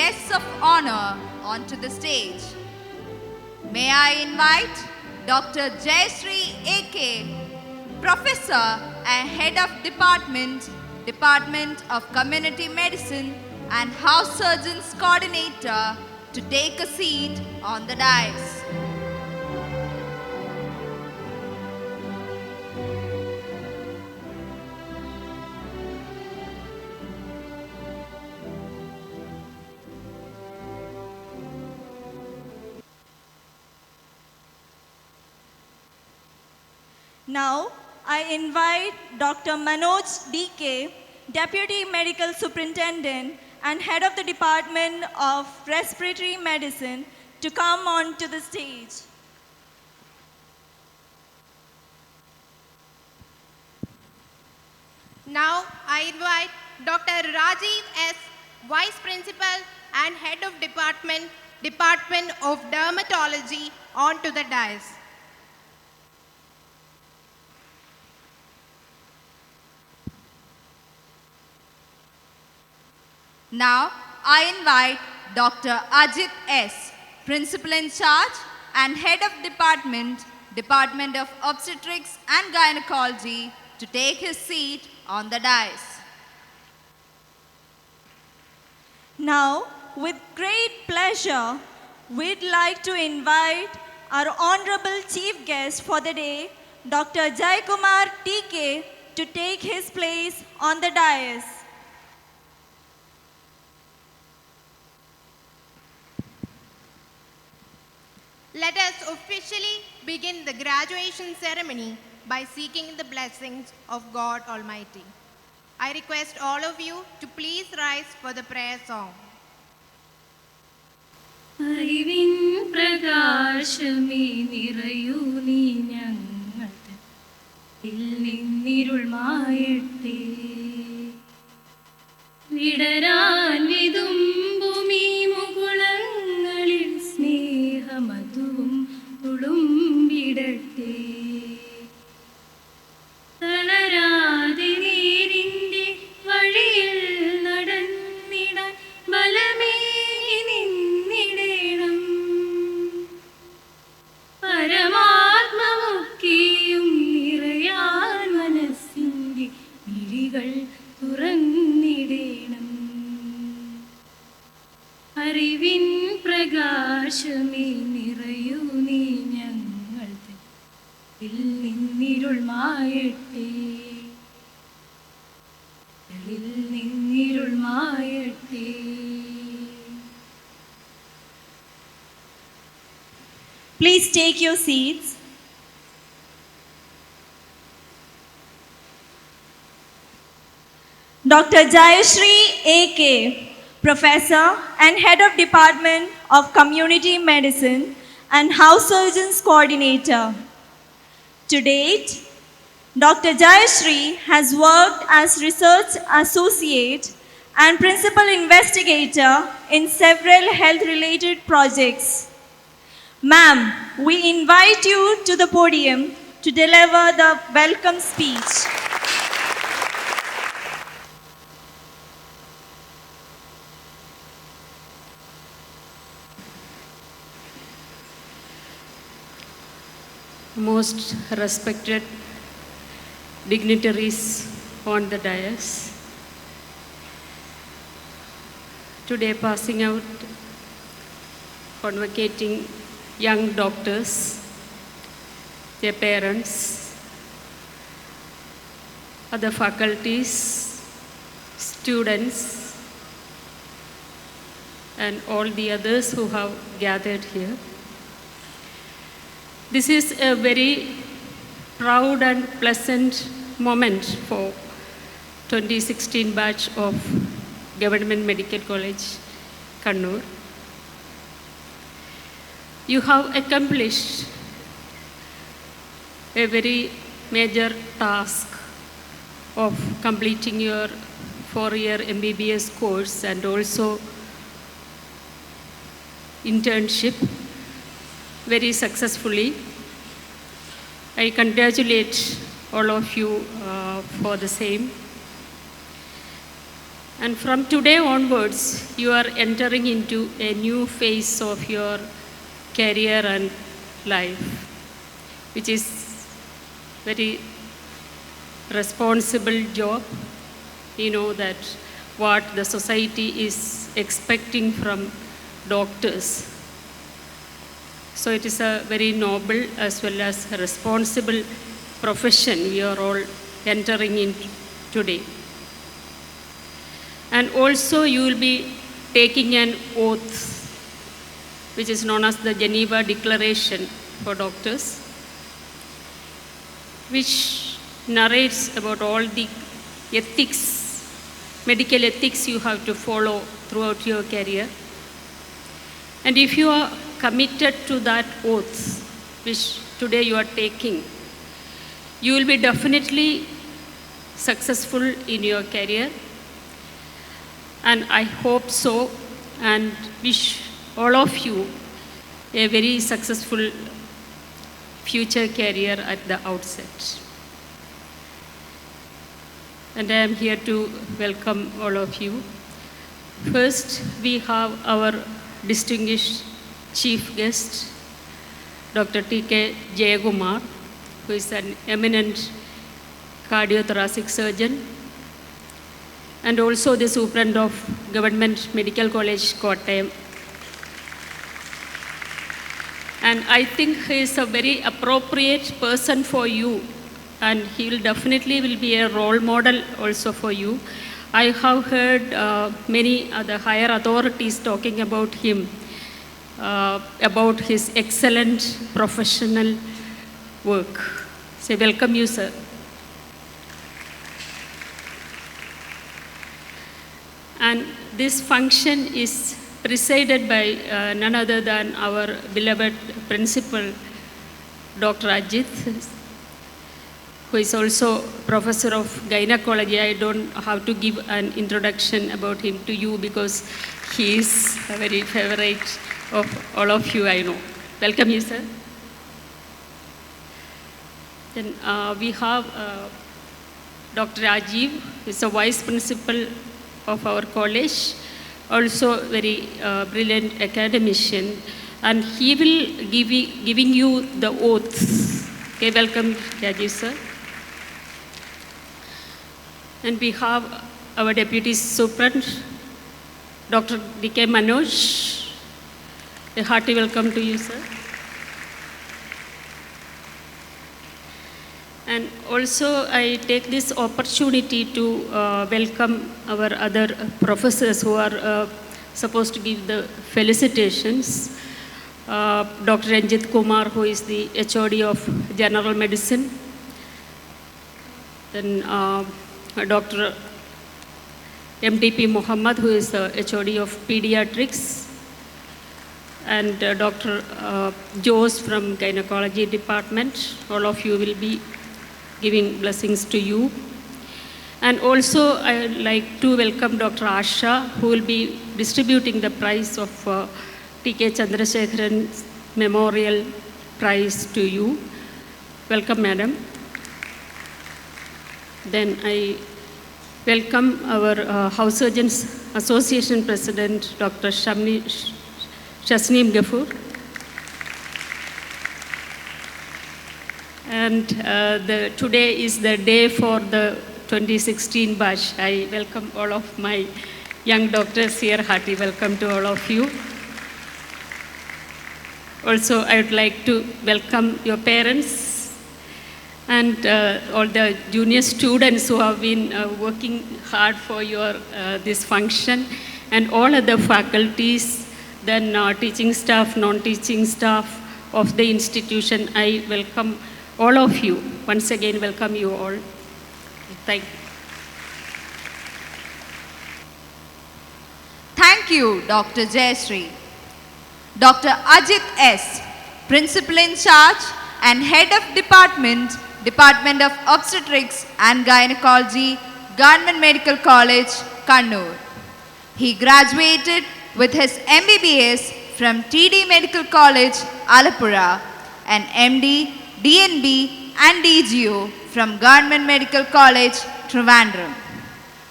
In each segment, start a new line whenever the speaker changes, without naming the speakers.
guests of honor onto the stage. May I invite Dr. Jayashree A.K., Professor and Head of Department of Community Medicine and House Surgeons Coordinator to take a seat on the dais.
Now, I invite Dr. Manoj D.K., Deputy Medical Superintendent and Head of the Department of Respiratory Medicine, to come on to the stage.
Now, I invite Dr. Rajiv S., Vice Principal and Head of Department of Dermatology, onto the dais.
Now, I invite Dr. Ajit S., Principal in Charge and Head of Department of Obstetrics and Gynecology, to take his seat on the dais.
Now, with great pleasure, we'd like to invite our Honorable Chief Guest for the day, Dr. Jaikumar T.K., to take his place on the dais.
Let us officially begin the graduation ceremony by seeking the blessings of God Almighty. I request all of you to please rise for the prayer song.
അറിവിൻ പ്രകാശമേ നിറയൂ നീ ഞങ്ങൾക്ക് നിന്നിരുൾ മായട്ടെ വിടരാൻ വിതുമ്പുമീ മുകുളങ്ങളിൽ സ്നേഹമതുവും തുളുമ്പിടട്ടെ തളരാതെ നേരിൻ്റെ വഴിയിൽ നടന്നിടാൻ ബലമേകി നിന്നിടേണം പരമാത്മമൊക്കെയും നിറയാൻ മനസ്സിൻ്റെ മിഴികൾ തുറന്നിടേണം അറിവിൻ പ്രകാശമേ നിറയൂ നീ ഞങ്ങൾ നിന്നിരുൾ മായട്ടെ നിന്നിരുൾ മായട്ടെ.
Please take your seats. Dr. Jayashree A.K., Professor and Head of Department of Community Medicine and House Surgeons Coordinator. To date, Dr. Jayashree has worked as Research Associate and Principal Investigator in several health-related projects. Ma'am, we invite you to the podium to deliver the welcome speech.
Most respected dignitaries on the dais, today passing out, convocating young doctors, their parents, other faculties, students, and all the others who have gathered here. This is a very proud and pleasant moment for 2016 batch of Government Medical College, Kannur. You have accomplished a very major task of completing your 4-year MBBS course and also internship very successfully. I congratulate all of you for the same. And from today onwards, you are entering into a new phase of your career and life, which is very responsible job. You know that what the society is expecting from doctors. So it is a very noble as well as a responsible profession we are all entering in today. And also you will be taking an oath, which is known as the Geneva Declaration for doctors, which narrates about all the ethics, medical ethics you have to follow throughout your career. And if you are committed to that oath, which today you are taking, you will be definitely successful in your career. And I hope so, and wish all of you a very successful future career at the outset. And I am here to welcome all of you. First, we have our distinguished chief guest, Dr. T.K. Jayakumar, who is an eminent cardiothoracic surgeon, and also the Superintendent of Government Medical College, Kottayam. And I think he is a very appropriate person for you, and he will definitely be a role model also for you. I have heard many other higher authorities talking about him, about his excellent professional work. So welcome you, sir. And this function is presided by none other than our beloved principal, Dr. Ajit, who is also professor of gynecology. I don't have to give an introduction about him to you because he is a very favorite of all of you, I know. Welcome you, sir. Then we have Dr. Rajiv, who is a vice principal of our college, also very brilliant academician, and he will giving you the oaths. Okay, welcome, Rajiv, sir. And we have our Deputy Superintendent, Dr. D.K. Manoj. A hearty welcome to you, sir. And also, I take this opportunity to welcome our other professors who are supposed to give the felicitations. Dr. Ranjit Kumar, who is the HOD of General Medicine. Then Dr. MTP Muhammad, who is the HOD of Pediatrics. And Dr. Jose from Gynecology Department. All of you will be giving blessings to you. And also, I would like to welcome Dr. Asha, who will be distributing the prize of T.K. Chandrasekharan's Memorial Prize to you. Welcome, madam. Then I welcome our House Surgeons Association President, Dr. Shasneem Ghafoor. And today is the day for the 2016 batch. I welcome all of my young doctors here. Hearty welcome to all of you. Also, I would like to welcome your parents and all the junior students who have been working hard for your this function, and all other faculties, then teaching staff, non-teaching staff of the institution. I welcome all of you. Once again, welcome you all. Thank you.
Thank you, Dr. Jayashree. Dr. Ajit S., Principal in Charge and Head of Department, Department of Obstetrics and Gynecology, Government Medical College, Kannur. He graduated with his MBBS from TD Medical College, Alappuzha, and MD, DNB and DGO from Government Medical College, Trivandrum.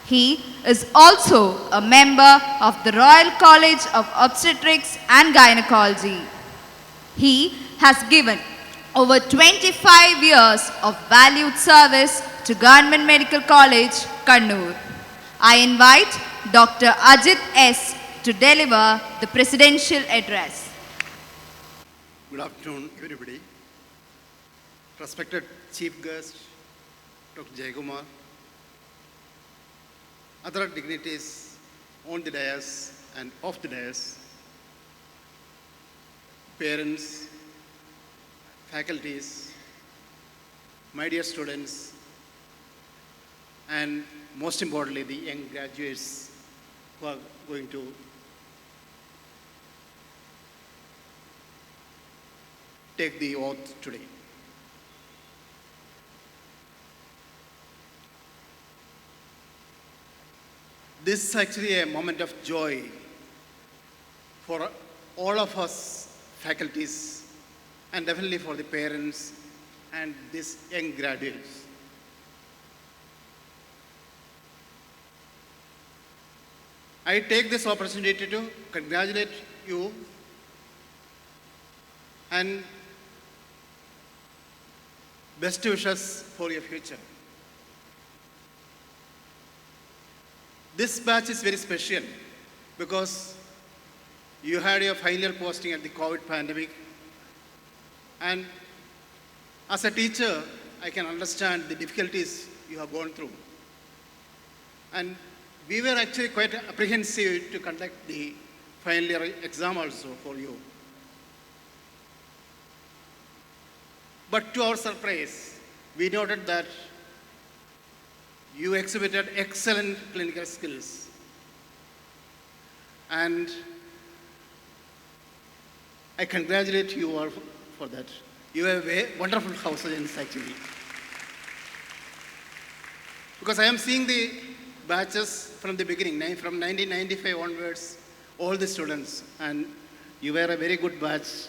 He is also a member of the Royal College of Obstetrics and Gynecology. He has given over 25 years of valued service to Government Medical College, Kannur. I invite Dr. Ajit S. to deliver the presidential address.
Good afternoon, everybody. Respected Chief Guest, Dr. Jayakumar, other dignitaries on the dais and off the dais, parents, faculties, my dear students, and most importantly, the young graduates who are going to take the oath today. This is actually a moment of joy for all of us faculties and definitely for the parents and these young graduates. I take this opportunity to congratulate you and best wishes for your future. This batch is very special because you had your final year posting at the COVID pandemic, and as a teacher, I can understand the difficulties you have gone through. And we were actually quite apprehensive to conduct the final year exam also for you. But to our surprise, we noted that you exhibited excellent clinical skills. And I congratulate you all for that. You have a wonderful house agents actually. Because I am seeing the batches from the beginning, from 1995 onwards, all the students, and you were a very good batch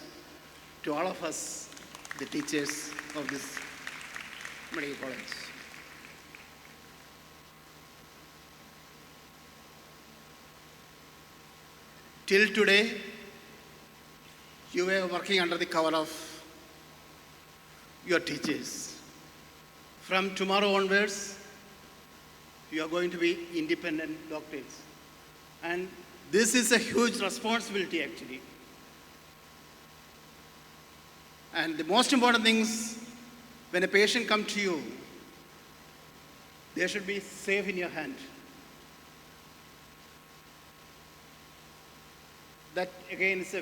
to all of us, the teachers of this medical college. Till today, you were working under the cover of your teachers. From tomorrow onwards, you are going to be independent doctors. And this is a huge responsibility actually. And the most important thing is, when a patient comes to you, they should be safe in your hand. That again is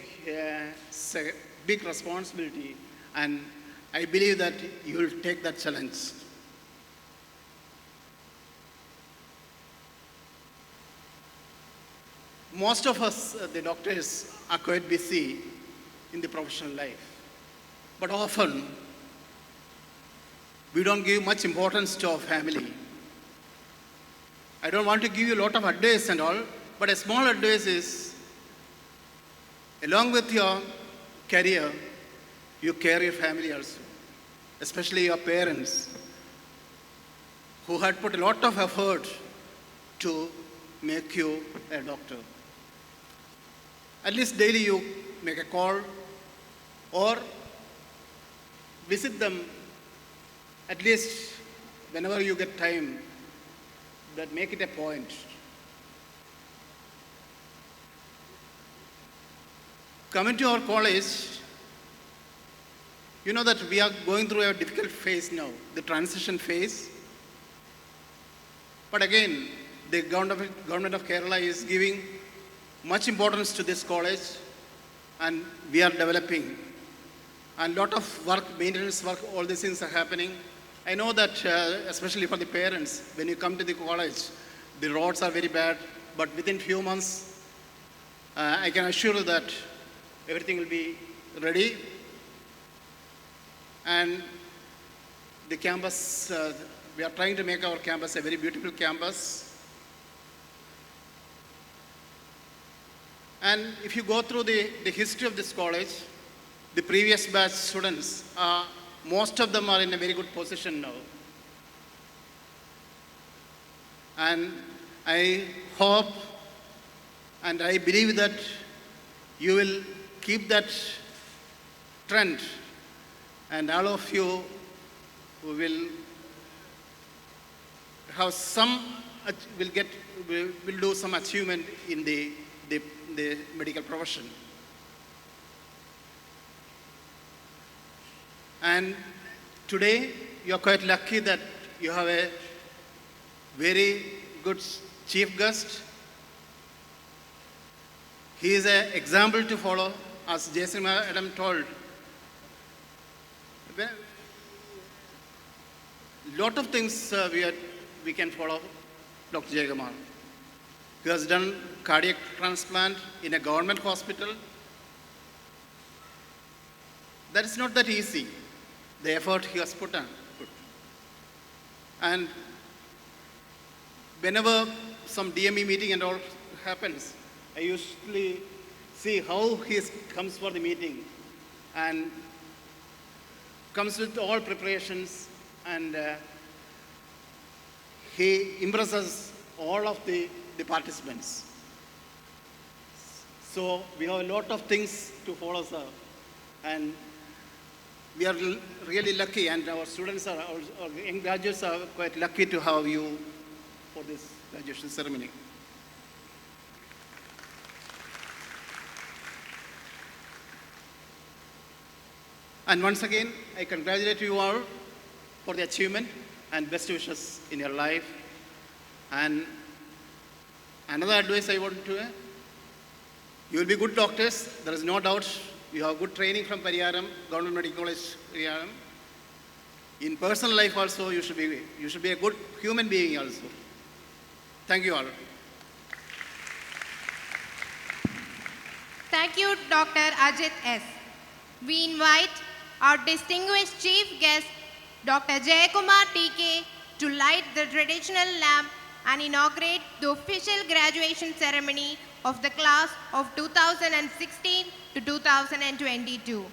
a big responsibility, and I believe that you will take that challenge. Most of us, the doctors, are quite busy in the professional life. But often, we don't give much importance to our family. I don't want to give you a lot of advice and all, but a small advice is, along with your career, you care your family also, especially your parents, who had put a lot of effort to make you a doctor. At least daily you make a call or visit them at least whenever you get time, that make it a point. Coming to our college, you know that we are going through a difficult phase now, the transition phase. But again, the government of Kerala is giving much importance to this college, and we are developing. And a lot of work, maintenance work, all these things are happening. I know that, especially for the parents, when you come to the college, the roads are very bad, but within few months, I can assure you that everything will be ready. And the campus, we are trying to make our campus a very beautiful campus. And if you go through the history of this college, the previous batch students, most of them are in a very good position now. And I hope and I believe that you will keep that trend, and all of you will have will do some achievement in the medical profession. And today you are quite lucky that you have a very good chief guest. He is an example to follow, as Jason Madam told. A lot of things we can follow Dr. Jayakumar. He has done cardiac transplant in a government hospital. That is not that easy, the effort he has put on. And whenever some DME meeting and all happens, I usually see how he comes for the meeting and comes with all preparations, and he impresses all of the participants. So we have a lot of things to follow, sir. And we are really lucky, and our students our young graduates are quite lucky to have you for this graduation ceremony. And once again, I congratulate you all for the achievement and best wishes in your life. And another advice I want to, you will be good doctors, there is no doubt. You have good training from Pariyaram, Government Medical College, Pariyaram. In personal life also, you should be a good human being also. Thank you all.
Thank you, Dr. Ajit S. We invite our distinguished chief guest, Dr. Jayakumar TK, to light the traditional lamp and inaugurate the official graduation ceremony of the class of 2016 to 2022.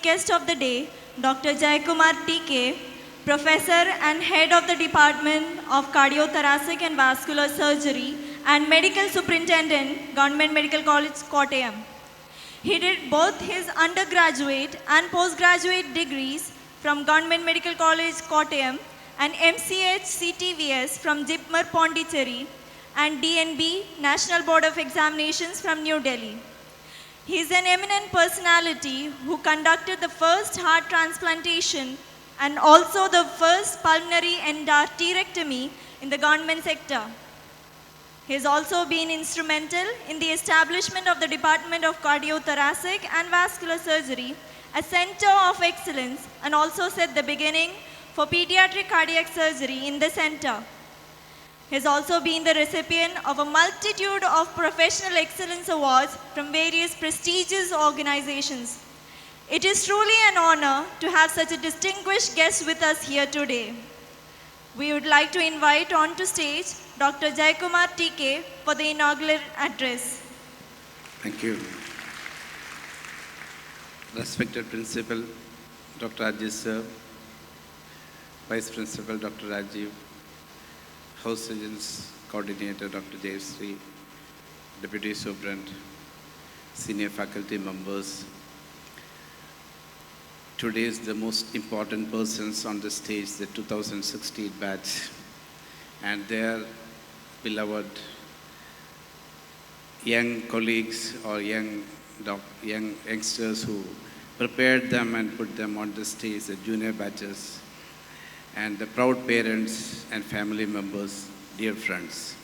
Guest of the day, Dr. Jayakumar TK, Professor and Head of the Department of Cardiothoracic and Vascular Surgery and Medical Superintendent, Government Medical College, Kottayam. He did both his undergraduate and postgraduate degrees from Government Medical College, Kottayam, and MCH CTVS from Jipmer, Pondicherry, and DNB, National Board of Examinations from New Delhi. He is an eminent personality who conducted the first heart transplantation and also the first pulmonary endarterectomy in the government sector. He has also been instrumental in the establishment of the Department of Cardiothoracic and Vascular Surgery, a center of excellence, and also set the beginning for pediatric cardiac surgery in the center. He has also been the recipient of a multitude of professional excellence awards from various prestigious organizations. It is truly an honor to have such a distinguished guest with us here today. We would like to invite onto stage Dr. Jayakumar TK for the inaugural address.
Thank you. Respected Principal, Dr. Rajesh Sir, Vice Principal, Dr. Rajiv, House Surgeons Coordinator, Dr. Jayashree, Deputy Superintendent, Senior Faculty Members. Today is the most important persons on the stage, the 2016 batch, and their beloved young colleagues or young youngsters who prepared them and put them on the stage, the junior batches, and the proud parents and family members, dear friends.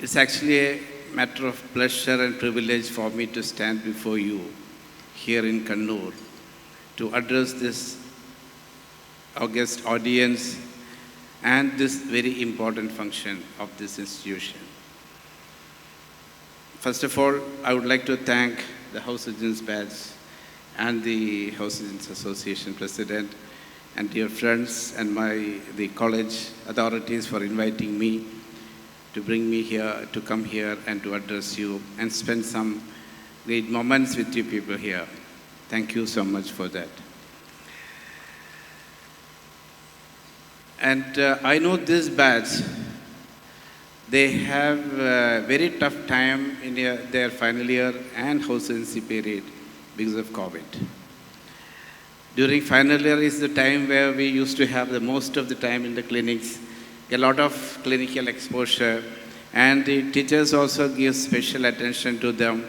It's actually a matter of pleasure and privilege for me to stand before you here in Kannur to address this august audience and this very important function of this institution. First of all, I would like to thank the House Surgeons Batch and the House Surgeons Association President and dear friends and the college authorities for inviting me to bring me here, to come here and to address you and spend some great moments with you people here. Thank you so much for that. And I know this batch, they have a very tough time in their final year and house residency period because of COVID. During final year is the time where we used to have the most of the time in the clinics, a lot of clinical exposure, and the teachers also give special attention to them,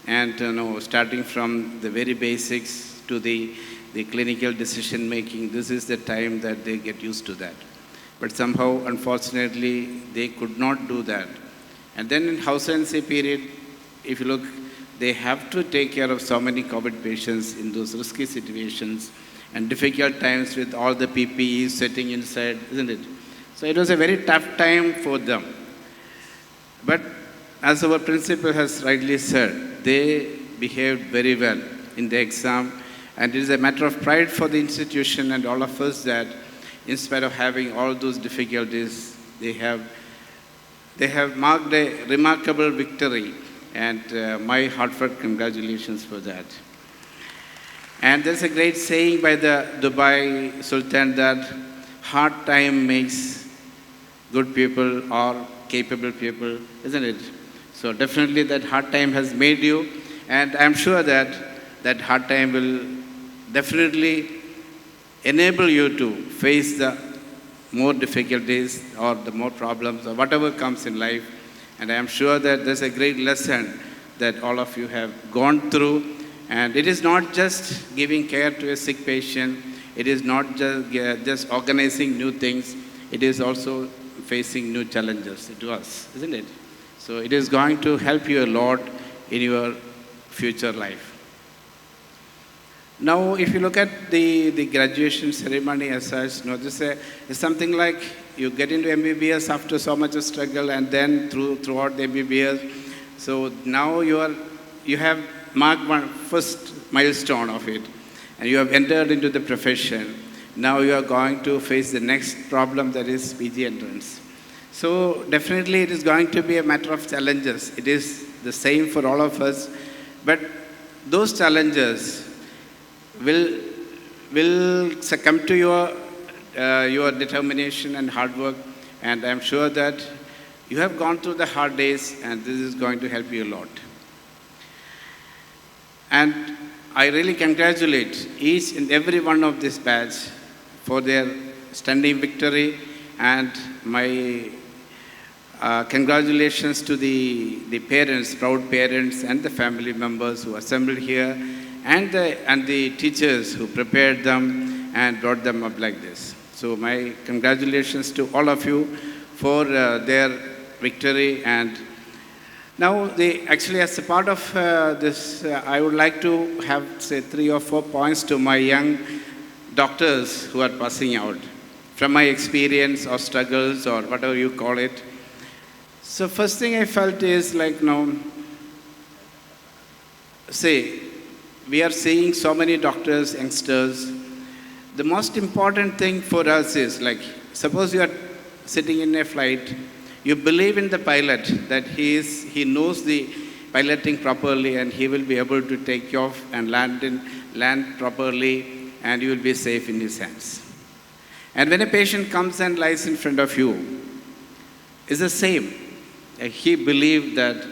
and starting from the very basics to the clinical decision making, this is the time that they get used to that. But somehow, unfortunately, they could not do that. And then in house residency period, if you look, they have to take care of so many COVID patients in those risky situations and difficult times with all the PPEs sitting inside, isn't it? So it was a very tough time for them. But as our principal has rightly said, they behaved very well in the exam, and it is a matter of pride for the institution and all of us that in spite of having all those difficulties, they have marked a remarkable victory, and my heartfelt congratulations for that. And there's a great saying by the Dubai Sultan that hard time makes good people or capable people, isn't it? So definitely that hard time has made you, and I'm sure that that hard time will definitely enable you to face the more difficulties or the more problems or whatever comes in life. And I'm sure that there's a great lesson that all of you have gone through. And it is not just giving care to a sick patient. It is not just organizing new things. It is also facing new challenges to us, isn't it? So it is going to help you a lot in your future life. Now, if you look at the graduation ceremony as such, this is something like you get into MBBS after so much of struggle, and then throughout the MBBS. So now you have marked one first milestone of it, and you have entered into the profession. Now you are going to face the next problem, that is PG entrance. So definitely it is going to be a matter of challenges. It is the same for all of us, but those challenges will succumb to your determination and hard work, and I'm sure that you have gone through the hard days, and this is going to help you a lot. And I really congratulate each and every one of this batch for their stunning victory, and my congratulations to the parents, proud parents, and the family members who assembled here, and the teachers who prepared them and brought them up like this. So my congratulations to all of you for their victory. And now actually as a part of this, I would like to have, say, 3 or 4 points to my young doctors who are passing out from my experience or struggles or whatever you call it. So first thing I felt is like, we are seeing so many doctors, youngsters. the most important thing for us is like, suppose you are sitting in a flight, you believe in the pilot that he knows the piloting properly and he will be able to take you off and land properly and you will be safe in his hands. And when a patient comes and lies in front of you, it's the same. He believed that,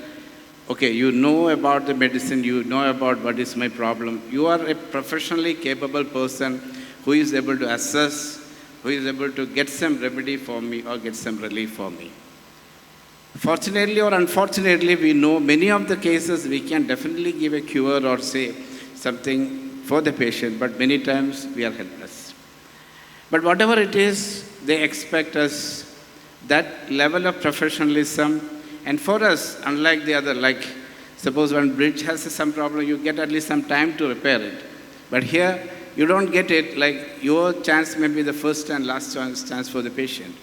okay, you know about the medicine, you know about what is my problem. You are a professionally capable person who is able to assess, who is able to get some remedy for me or get some relief for me. Fortunately or unfortunately, we know many of the cases we can definitely give a cure or say something for the patient, but many times we are helpless. But whatever it is, they expect us that level of professionalism. And for us, unlike the other, like suppose one bridge has some problem, you get at least some time to repair it. But here, you don't get it, like your chance may be the first and last chance for the patient.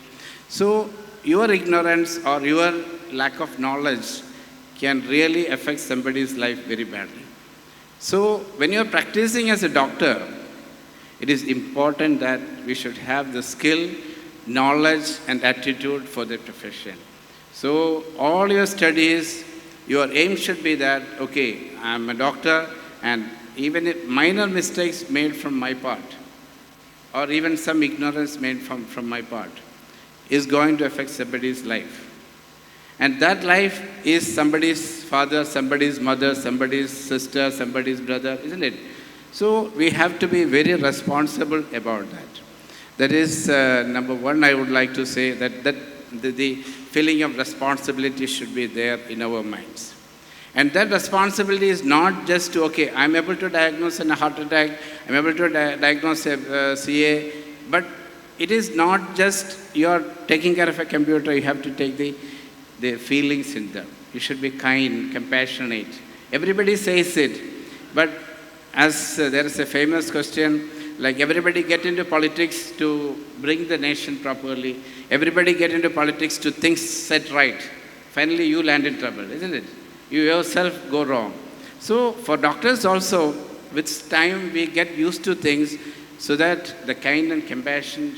So your ignorance or your lack of knowledge can really affect somebody's life very badly. So when you're practicing as a doctor, it is important that we should have the skill, knowledge, and attitude for the profession. So all your studies, your aim should be that, okay, I'm a doctor, and even if minor mistakes made from my part, or even some ignorance made from my part, is going to affect somebody's life. And that life is somebody's father, somebody's mother, somebody's sister, somebody's brother, isn't it? So we have to be very responsible about that. That is number one, I would like to say that the feeling of responsibility should be there in our minds. And that responsibility is not just to, okay, I'm able to diagnose a heart attack, I'm able to diagnose a CA, but it is not just you're taking care of a computer, you have to take the feelings in them. You should be kind, compassionate. Everybody says it, but as there is a famous question, like everybody get into politics to bring the nation properly. Everybody get into politics to think set right. Finally, you land in trouble, isn't it? You yourself go wrong. So for doctors also, with time we get used to things so that the kind and compassion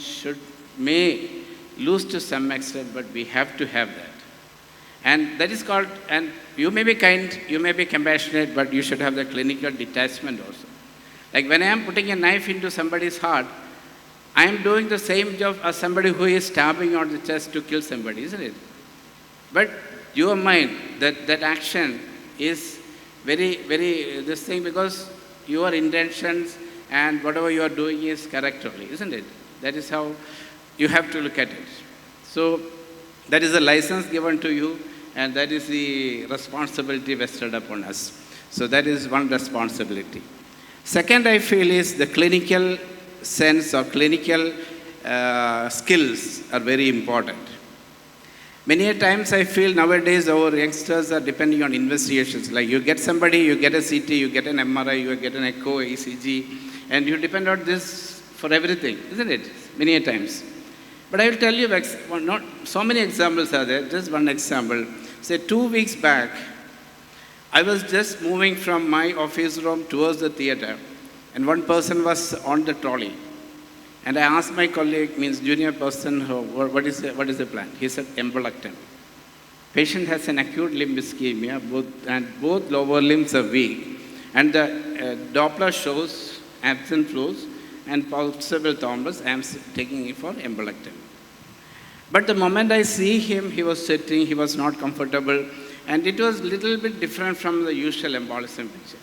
may lose to some extent, but we have to have that. And that is called, and you may be kind, you may be compassionate, but you should have the clinical detachment also. Like when I am putting a knife into somebody's heart, I am doing the same job as somebody who is stabbing on the chest to kill somebody, isn't it? But your mind, that action is very, very, this thing, because your intentions and whatever you are doing is correct only, isn't it? That is how you have to look at it. So that is a license given to you, and that is the responsibility vested upon us. So that is one responsibility. Second, I feel is the clinical sense or clinical skills are very important. Many a times I feel nowadays our youngsters are depending on investigations. Like you get somebody, you get a CT, you get an MRI, you get an echo, ECG, and you depend on this for everything, isn't it? Many a times. But I will tell you, not so many examples are there, just one example. Say 2 weeks back, I was just moving from my office room towards the theater, and one person was on the trolley. And I asked my colleague, means junior person, what is the plan? He said, embolectomy. Patient has an acute limb ischemia, both lower limbs are weak. And the Doppler shows absent flows and possible thrombus. I am taking it for embolectomy. But the moment I see him, he was sitting, he was not comfortable, and it was a little bit different from the usual embolism picture.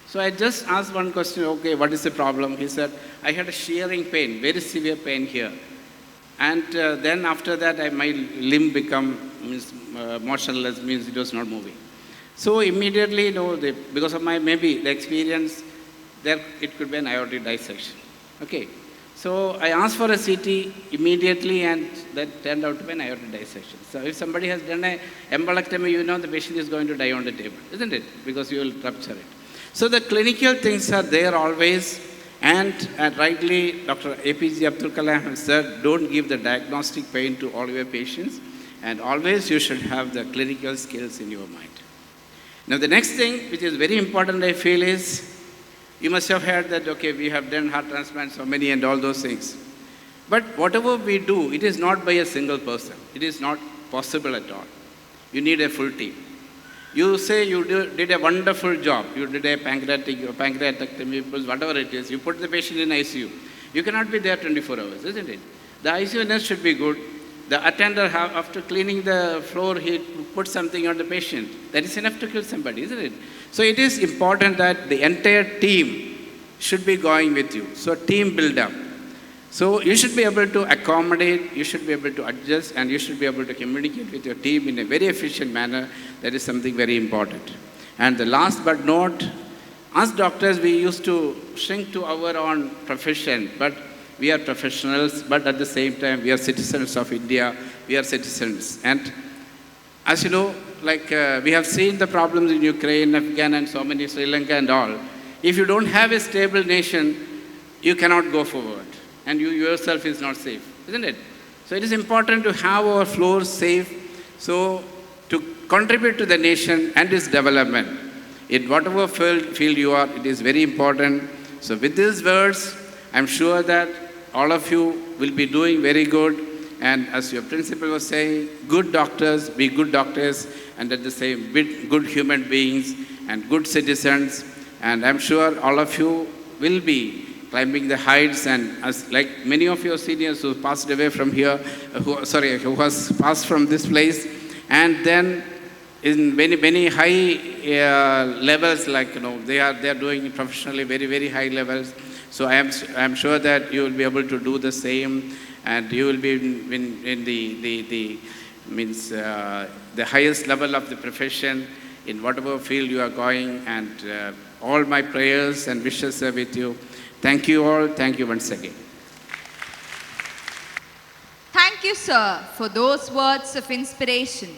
So I just asked one question, okay, what is the problem? He said, I had a shearing pain, very severe pain here. And then after that, my limb become motionless, means it was not moving. So immediately, because of maybe the experience, there it could be an aortic dissection. Okay. So I asked for a CT immediately, and that turned out to be an aortic dissection. So if somebody has done an embolectomy, the patient is going to die on the table, isn't it? Because you will rupture it. So the clinical things are there always, and rightly Dr. APJ Abdul Kalam has said, don't give the diagnostic pain to all your patients, and always you should have the clinical skills in your mind. Now the next thing which is very important I feel is, You must have heard that, okay, we have done heart transplants, so many, and all those things. But whatever we do, it is not by a single person. It is not possible at all. You need a full team. You say you did a wonderful job. You did a pancreatectomy, whatever it is. You put the patient in ICU. You cannot be there 24 hours, isn't it? The ICU nurse should be good. The attender, after cleaning the floor, he put something on the patient. That is enough to kill somebody, isn't it? So it is important that the entire team should be going with you. So team build up. So you should be able to accommodate, you should be able to adjust, and you should be able to communicate with your team in a very efficient manner. That is something very important. And the last but not, us doctors, we used to shrink to our own profession, but we are professionals, but at the same time, we are citizens of India, we are citizens. And as you know, we have seen the problems in Ukraine, Afghanistan, and so many, Sri Lanka and all. If you don't have a stable nation, you cannot go forward. And you yourself is not safe, isn't it? So it is important to have our floors safe, so to contribute to the nation and its development. In whatever field you are, it is very important. So with these words, I'm sure that all of you will be doing very good. And as your principal was saying, good doctors, be good doctors, and at the same, be good human beings and good citizens. And I'm sure all of you will be climbing the heights, and as like many of your seniors who passed away from here, who has passed from this place, and then in many high levels, they are doing professionally very, very high levels. So I am sure that you will be able to do the same, and you will be in the highest level of the profession in whatever field you are going. And all my prayers and wishes are with you. Thank you all. Thank you once again.
Thank you, sir, for those words of inspiration.